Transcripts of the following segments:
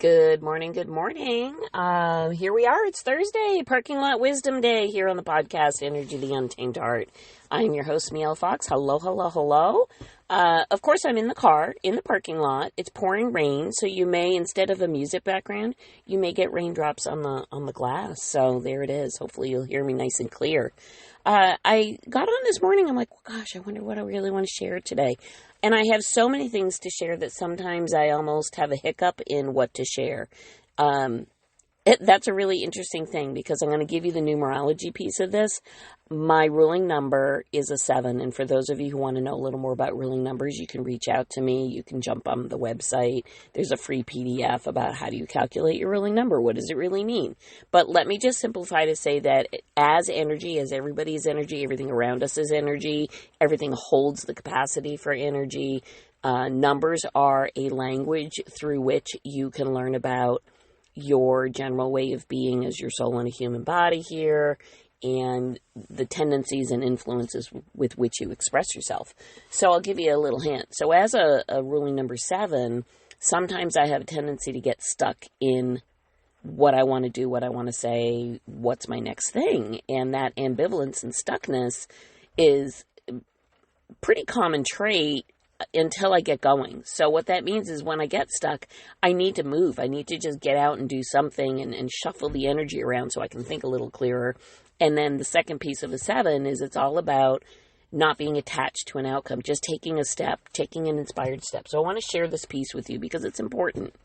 Good morning, good morning. Here we are. It's Thursday, Parking Lot Wisdom Day here on the podcast, Energy the Untamed Heart. I'm your host, Mielle Fox. Hello, hello, hello. Of course, I'm in the car, in the parking lot. It's pouring rain, so you may, instead of a music background, you may get raindrops on the glass. So there it is. Hopefully you'll hear me nice and clear. I got on this morning. I'm like, gosh, I wonder what I really want to share today. And I have so many things to share that sometimes I almost have a hiccup in what to share. That's a really interesting thing because I'm going to give you the numerology piece of this. My ruling number is a 7. And for those of you who want to know a little more about ruling numbers, you can reach out to me. You can jump on the website. There's a free PDF about how do you calculate your ruling number. What does it really mean? But let me just simplify to say that as energy, as everybody is energy, everything around us is energy. Everything holds the capacity for energy. Numbers are a language through which you can learn about your general way of being as your soul in a human body here, and the tendencies and influences with which you express yourself. So I'll give you a little hint. So as a ruling number 7, sometimes I have a tendency to get stuck in what I want to do, what I want to say, what's my next thing. And that ambivalence and stuckness is a pretty common trait until I get going. So what that means is when I get stuck, I need to move. I need to just get out and do something and shuffle the energy around so I can think a little clearer. And then the second piece of a 7 is it's all about not being attached to an outcome, just taking a step, taking an inspired step. So I want to share this piece with you because it's important.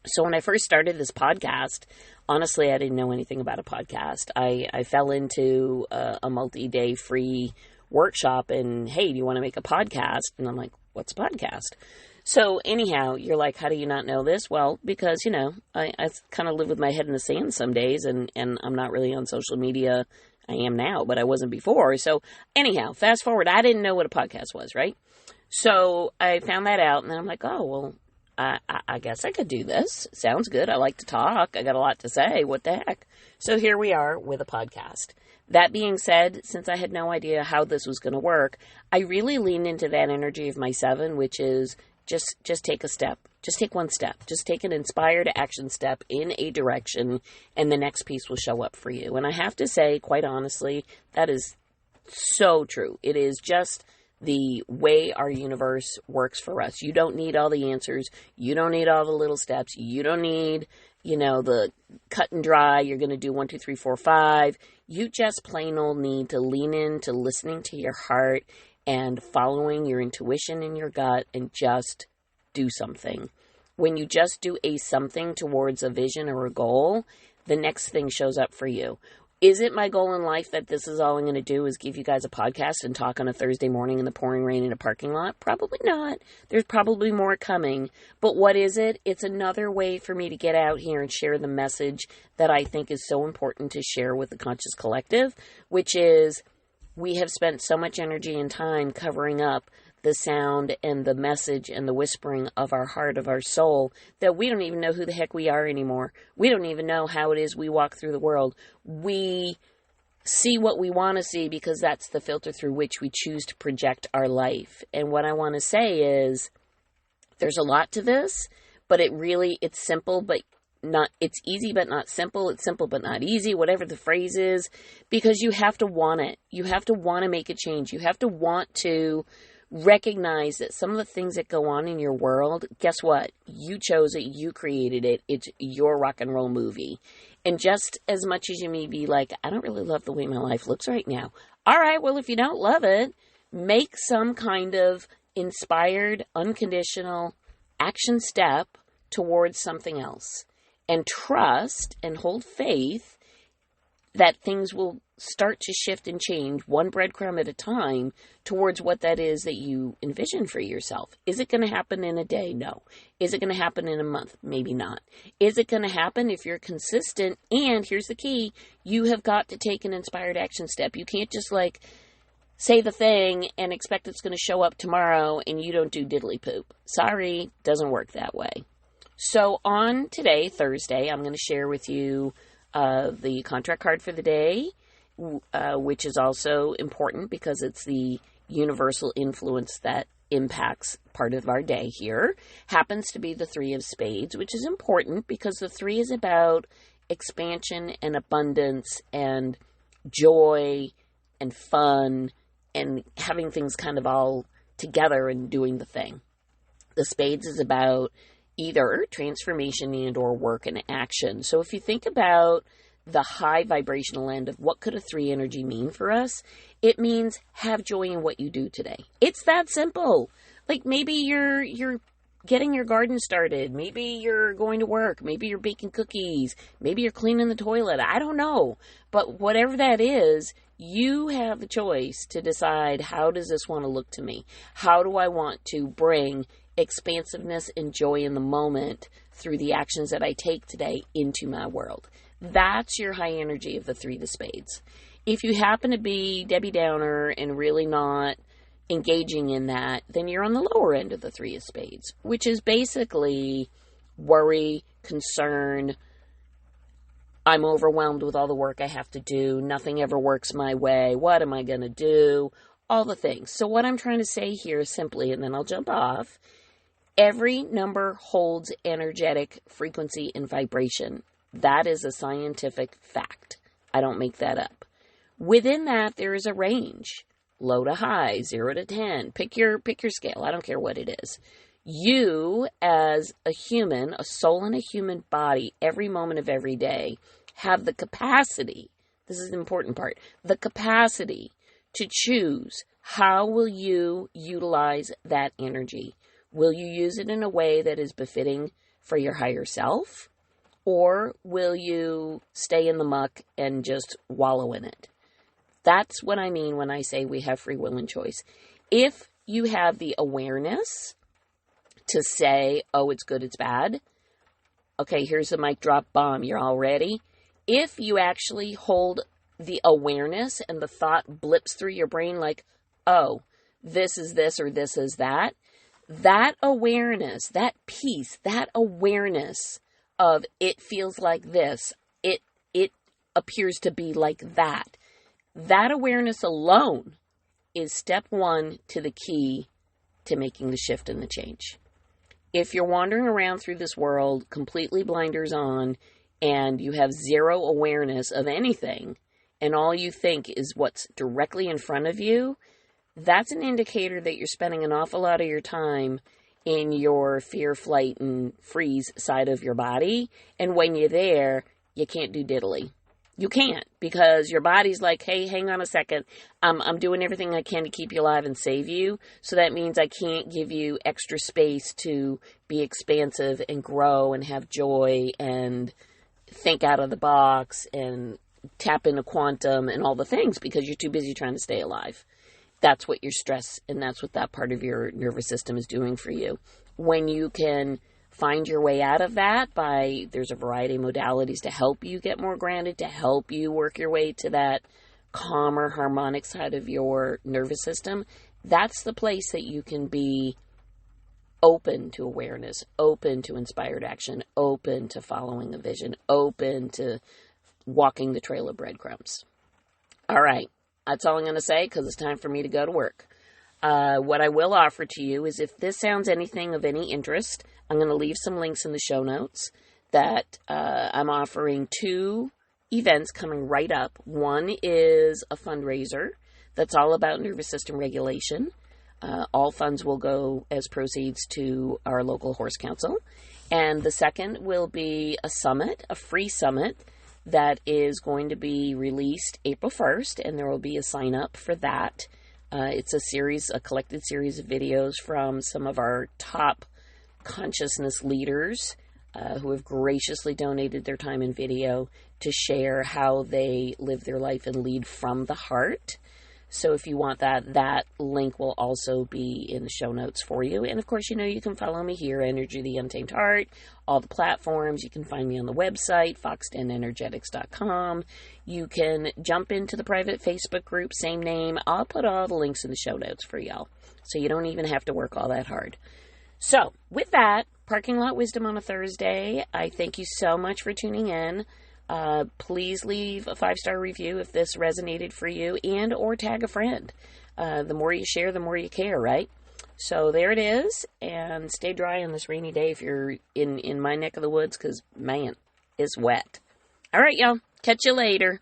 So when I first started this podcast, honestly, I didn't know anything about a podcast. I fell into a multi-day free workshop and, hey, do you want to make a podcast? And I'm like, what's a podcast? So anyhow, you're like, how do you not know this? Well, because, I kind of live with my head in the sand some days and I'm not really on social media. I am now, but I wasn't before. So anyhow, fast forward, I didn't know what a podcast was, right? So I found that out and then I'm like, oh, well, I guess I could do this. Sounds good. I like to talk. I got a lot to say. What the heck? So here we are with a podcast. That being said, since I had no idea how this was going to work, I really leaned into that energy of my 7, which is just take a step. Just take one step. Just take an inspired action step in a direction, and the next piece will show up for you. And I have to say, quite honestly, that is so true. It is just the way our universe works for us. You don't need all the answers. You don't need all the little steps. You don't need, the cut and dry. You're going to do 1, 2, 3, 4, 5. You just plain old need to lean into listening to your heart and following your intuition in your gut and just do something. When you just do something towards a vision or a goal, the next thing shows up for you. Is it my goal in life that this is all I'm going to do is give you guys a podcast and talk on a Thursday morning in the pouring rain in a parking lot? Probably not. There's probably more coming. But what is it? It's another way for me to get out here and share the message that I think is so important to share with the Conscious Collective, which is we have spent so much energy and time covering up the sound and the message and the whispering of our heart, of our soul, that we don't even know who the heck we are anymore. We don't even know how it is we walk through the world. We see what we want to see because that's the filter through which we choose to project our life. And what I want to say is there's a lot to this, but it's simple, but it's easy, but not simple. It's simple, but not easy, whatever the phrase is, because you have to want it. You have to want to make a change. You have to want to recognize that some of the things that go on in your world, guess what? You chose it. You created it. It's your rock and roll movie. And just as much as you may be like, I don't really love the way my life looks right now. All right, well, if you don't love it, make some kind of inspired, unconditional action step towards something else. And trust and hold faith that things will start to shift and change one breadcrumb at a time towards what that is that you envision for yourself. Is it going to happen in a day? No. Is it going to happen in a month? Maybe not. Is it going to happen if you're consistent? And here's the key. You have got to take an inspired action step. You can't just say the thing and expect it's going to show up tomorrow and you don't do diddly poop. Sorry, doesn't work that way. So on today, Thursday, I'm going to share with you the contract card for the day, which is also important because it's the universal influence that impacts part of our day here happens to be the 3 of spades, which is important because the 3 is about expansion and abundance and joy and fun and having things kind of all together and doing the thing. The spades is about either transformation and or work and action. So if you think about the high vibrational end of what could a 3 energy mean for us, it means have joy in what you do today. It's that simple. Like maybe you're getting your garden started. Maybe you're going to work. Maybe you're baking cookies. Maybe you're cleaning the toilet. I don't know. But whatever that is, you have the choice to decide, how does this want to look to me? How do I want to bring expansiveness and joy in the moment through the actions that I take today into my world? That's your high energy of the 3 of spades. If you happen to be Debbie Downer and really not engaging in that, then you're on the lower end of the 3 of spades, which is basically worry, concern. I'm overwhelmed with all the work I have to do. Nothing ever works my way. What am I going to do? All the things. So what I'm trying to say here is simply, and then I'll jump off, every number holds energetic frequency and vibration. That is a scientific fact. I don't make that up. Within that, there is a range. Low to high, 0 to 10. Pick your scale. I don't care what it is. You, as a human, a soul in a human body, every moment of every day, have the capacity, this is the important part, the capacity to choose how will you utilize that energy. Will you use it in a way that is befitting for your higher self? Or will you stay in the muck and just wallow in it? That's what I mean when I say we have free will and choice. If you have the awareness to say, oh, it's good, it's bad. Okay, here's the mic drop bomb. You're all ready? If you actually hold the awareness and the thought blips through your brain like, oh, this is this or this is that, that awareness, that peace, that awareness of it feels like this, it appears to be like that. That awareness alone is step 1 to the key to making the shift and the change. If you're wandering around through this world completely blinders on and you have zero awareness of anything and all you think is what's directly in front of you, that's an indicator that you're spending an awful lot of your time in your fear, flight, and freeze side of your body. And when you're there, you can't do diddly. You can't, because your body's like, hey, hang on a second. I'm doing everything I can to keep you alive and save you. So that means I can't give you extra space to be expansive and grow and have joy and think out of the box and tap into quantum and all the things because you're too busy trying to stay alive. That's what your stress and that's what that part of your nervous system is doing for you. When you can find your way out of that there's a variety of modalities to help you get more grounded, to help you work your way to that calmer, harmonic side of your nervous system. That's the place that you can be open to awareness, open to inspired action, open to following a vision, open to walking the trail of breadcrumbs. All right. That's all I'm going to say because it's time for me to go to work. What I will offer to you is if this sounds anything of any interest, I'm going to leave some links in the show notes that I'm offering 2 events coming right up. One is a fundraiser that's all about nervous system regulation. All funds will go as proceeds to our local horse council. And the second will be a summit, a free summit, that is going to be released April 1st, and there will be a sign up for that. It's a collected series of videos from some of our top consciousness leaders who have graciously donated their time and video to share how they live their life and lead from the heart. So if you want that link will also be in the show notes for you. And of course, you can follow me here, Energy the Untamed Heart, all the platforms. You can find me on the website, foxdenenergetics.com. You can jump into the private Facebook group, same name. I'll put all the links in the show notes for y'all, so you don't even have to work all that hard. So with that, Parking Lot Wisdom on a Thursday. I thank you so much for tuning in. Please leave a 5-star review if this resonated for you, and or tag a friend. The more you share, the more you care, right? So there it is, and stay dry on this rainy day if you're in my neck of the woods, because, man, it's wet. All right, y'all. Catch you later.